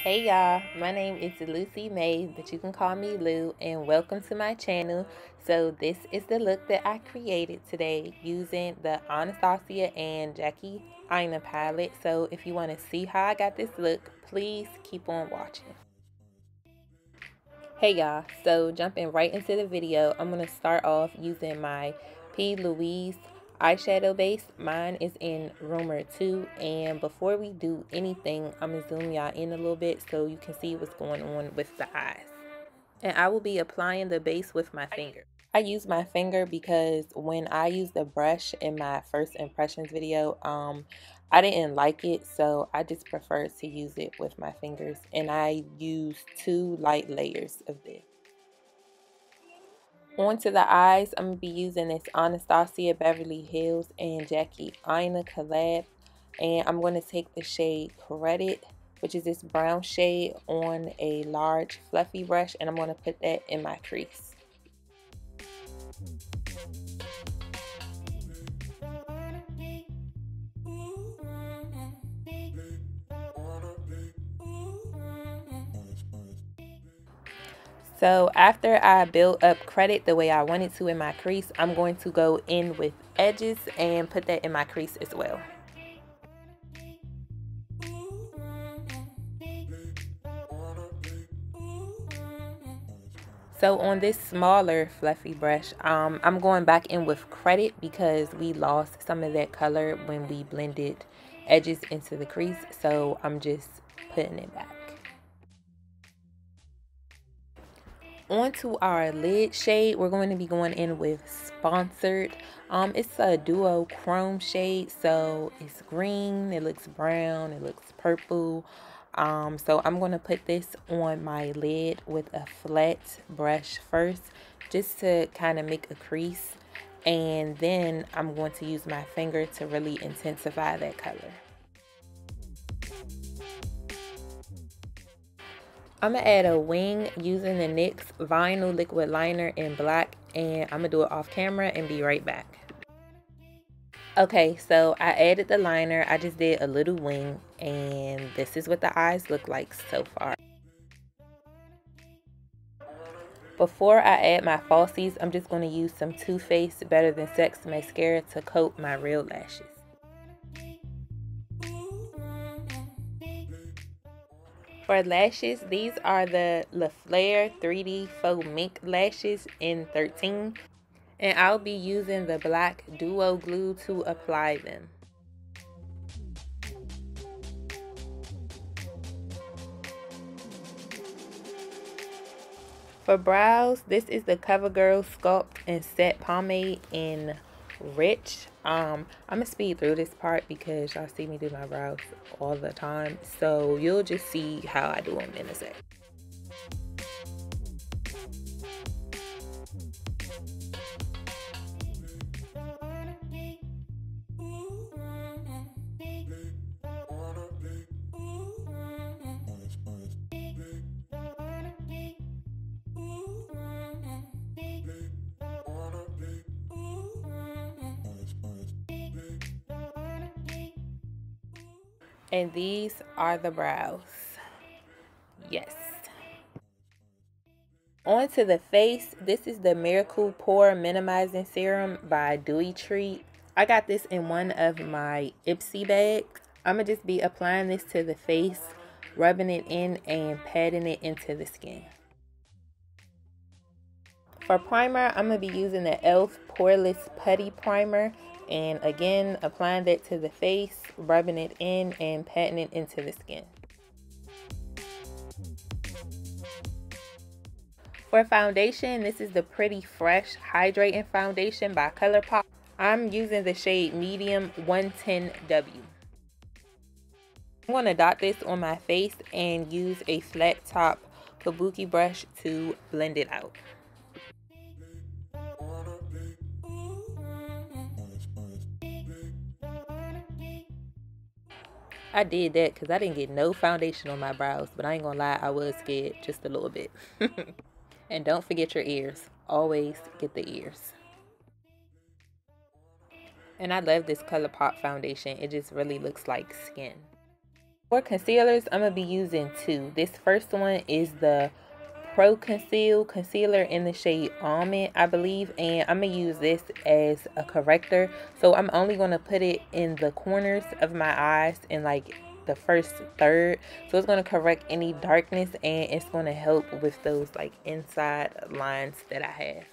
Hey y'all, my name is Lucy May, but you can call me Lou, and welcome to my channel. So this is the look that I created today using the Anastasia and Jackie Aina palette. So if you want to see how I got this look, please keep on watching. Hey y'all, so jumping right into the video, I'm going to start off using my P. Louise eyeshadow base. Mine is in Rumor 2, and before we do anything, I'm going to zoom y'all in a little bit so you can see what's going on with the eyes. And I will be applying the base with my finger. I use my finger because when I used the brush in my first impressions video, I didn't like it, so I just prefer to use it with my fingers. And I use 2 light layers of this. Onto the eyes, I'm going to be using this Anastasia Beverly Hills and Jackie Aina collab. And I'm going to take the shade Credit, which is this brown shade, on a large fluffy brush. And I'm going to put that in my crease. So after I build up Credit the way I wanted to in my crease, I'm going to go in with edges and put that in my crease as well. So on this smaller fluffy brush, I'm going back in with Credit because we lost some of that color when we blended edges into the crease. So I'm just putting it back. Onto our lid shade, we're going to be going in with Sponsored. It's a duo chrome shade, so it's green, it looks brown, it looks purple. So I'm going to put this on my lid with a flat brush first, just to kind of make a crease, and then I'm going to use my finger to really intensify that color. I'm going to add a wing using the NYX Vinyl Liquid Liner in black, and I'm going to do it off camera and be right back. Okay, so I added the liner. I just did a little wing, and this is what the eyes look like so far. Before I add my falsies, I'm just going to use some Too Faced Better Than Sex mascara to coat my real lashes. For lashes, these are the La Flare 3D Faux Mink lashes in 13. And I'll be using the black duo glue to apply them. For brows, this is the CoverGirl Sculpt and Set Pomade in Rich. I'm gonna speed through this part because y'all see me do my brows all the time, so you'll just see how I do them in a sec. And these are the brows. Yes. On to the face. This is the Miracle Pore Minimizing Serum by Dewy Treat. I got this in one of my Ipsy bags. I'm going to just be applying this to the face, rubbing it in and patting it into the skin. For primer, I'm going to be using the e.l.f. Poreless Putty Primer. And again, applying that to the face, rubbing it in and patting it into the skin. For foundation, this is the Pretty Fresh Hydrating Foundation by ColourPop. I'm using the shade Medium 110W. I'm going to dot this on my face and use a flat top kabuki brush to blend it out. I did that because I didn't get no foundation on my brows, but I ain't gonna lie, I was scared just a little bit. And don't forget your ears. Always get the ears. And I love this ColourPop foundation. It just really looks like skin. For concealers, I'm going to be using two. This first one is the Pro Conceal Concealer in the shade Almond, I believe. And I'm going to use this as a corrector. So I'm only going to put it in the corners of my eyes and like the first third. So it's going to correct any darkness and it's going to help with those like inside lines that I have.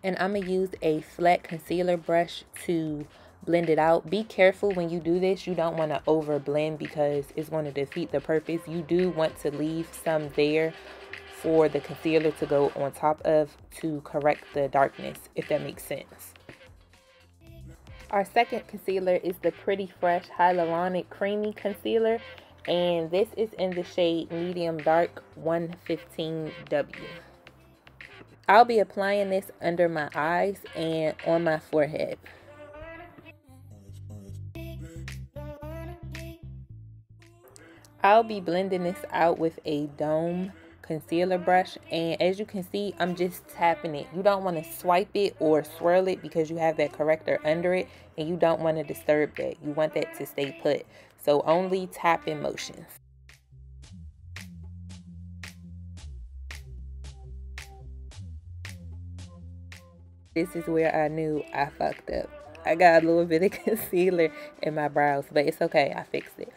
And I'm going to use a flat concealer brush to blend it out. Be careful when you do this. You don't want to over blend because it's going to defeat the purpose. You do want to leave some there for the concealer to go on top of to correct the darkness, if that makes sense. Our second concealer is the Pretty Fresh Hyaluronic Creamy Concealer, and this is in the shade Medium Dark 115W. I'll be applying this under my eyes and on my forehead. I'll be blending this out with a Dome concealer brush, and as you can see, I'm just tapping it. You don't want to swipe it or swirl it because you have that corrector under it and you don't want to disturb that. You want that to stay put. So only tapping motions. This is where I knew I fucked up. I got a little bit of concealer in my brows, but it's okay. I fixed it.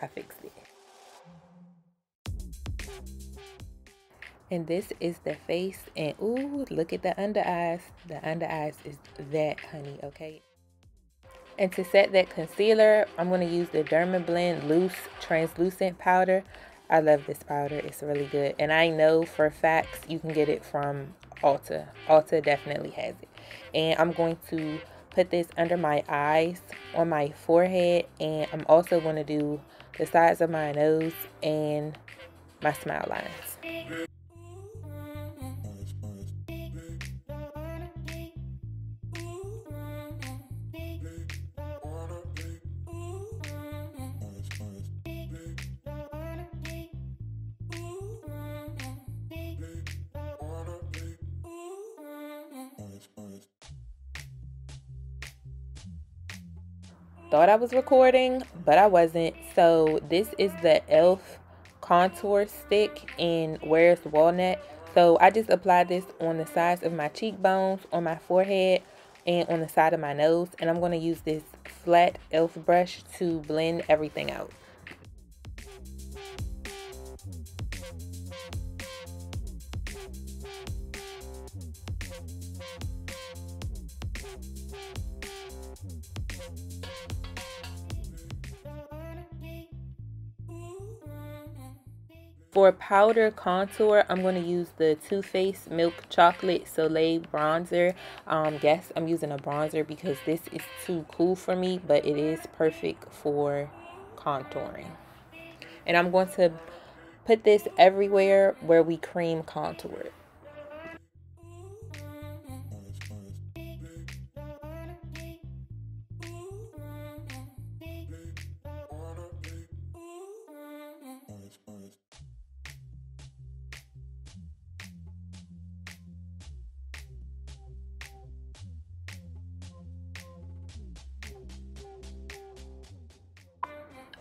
And this is the face, and ooh, look at the under eyes. The under eyes is that, honey, okay? And to set that concealer, I'm going to use the Dermablend Loose Translucent Powder. I love this powder. It's really good. And I know for facts you can get it from Ulta. Ulta definitely has it. And I'm going to put this under my eyes, on my forehead, and I'm also going to do the sides of my nose and my smile lines. Thought I was recording, but I wasn't. So this is the e.l.f. contour stick in Where's Walnut. So I just applied this on the sides of my cheekbones, on my forehead, and on the side of my nose. And I'm going to use this flat e.l.f. brush to blend everything out. For powder contour, I'm going to use the Too Faced Milk Chocolate Soleil Bronzer. Yes, I'm using a bronzer because this is too cool for me, but it is perfect for contouring. And I'm going to put this everywhere where we cream contour.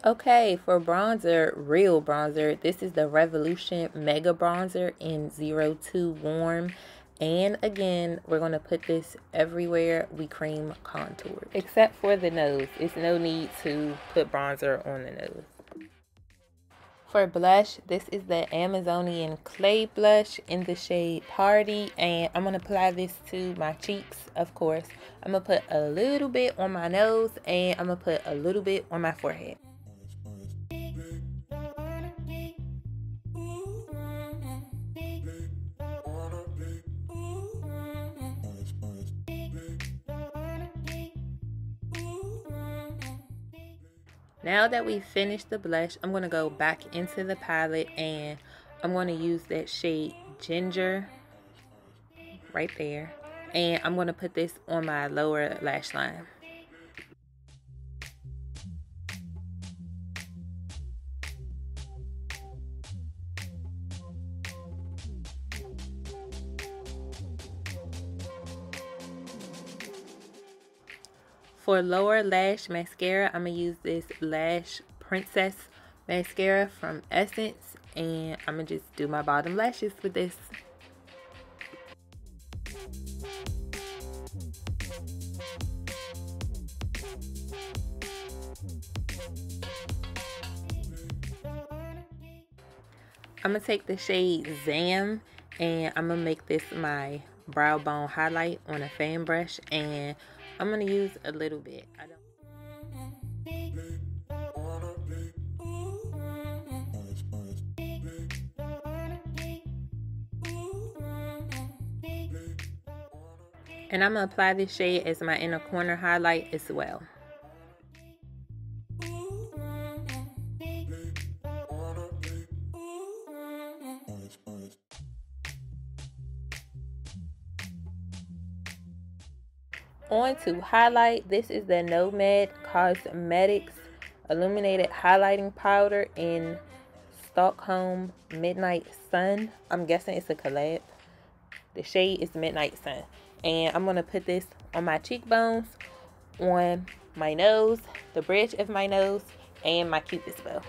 Okay, for bronzer, real bronzer, this is the Revolution Mega Bronzer in 02 Warm. And again, we're going to put this everywhere we cream contour. Except for the nose. It's no need to put bronzer on the nose. For blush, this is the Amazonian Clay Blush in the shade Party. And I'm going to apply this to my cheeks, of course. I'm going to put a little bit on my nose and I'm going to put a little bit on my forehead. Now that we've finished the blush, I'm going to go back into the palette and I'm going to use that shade Ginger right there. And I'm going to put this on my lower lash line. For lower lash mascara, I'm going to use this Lash Princess mascara from Essence, and I'm gonna just do my bottom lashes with this. I'm gonna take the shade Zam, and I'm gonna make this my brow bone highlight on a fan brush, and I'm gonna use a little bit. And I'm gonna apply this shade as my inner corner highlight as well. On to highlight. This is the Nomad Cosmetics Illuminated Highlighting Powder in Stockholm Midnight Sun. I'm guessing it's a collab. The shade is Midnight Sun. And I'm going to put this on my cheekbones, on my nose, the bridge of my nose, and my cupid's bow.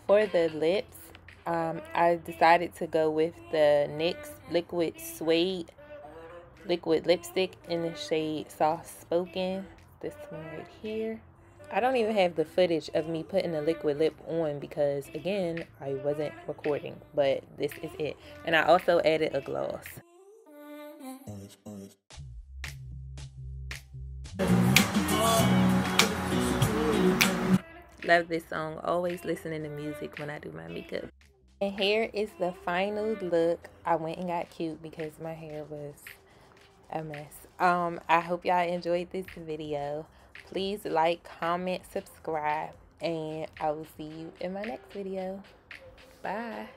For the lips, I decided to go with the NYX Liquid Suede Liquid Lipstick in the shade Soft Spoken. This one right here. I don't even have the footage of me putting the liquid lip on because, again, I wasn't recording. But this is it. And I also added a gloss. Love this song. Always listening to music when I do my makeup. And here is the final look. I went and got cute because my hair was a mess. I hope y'all enjoyed this video. Please like, comment, subscribe, and I will see you in my next video. Bye.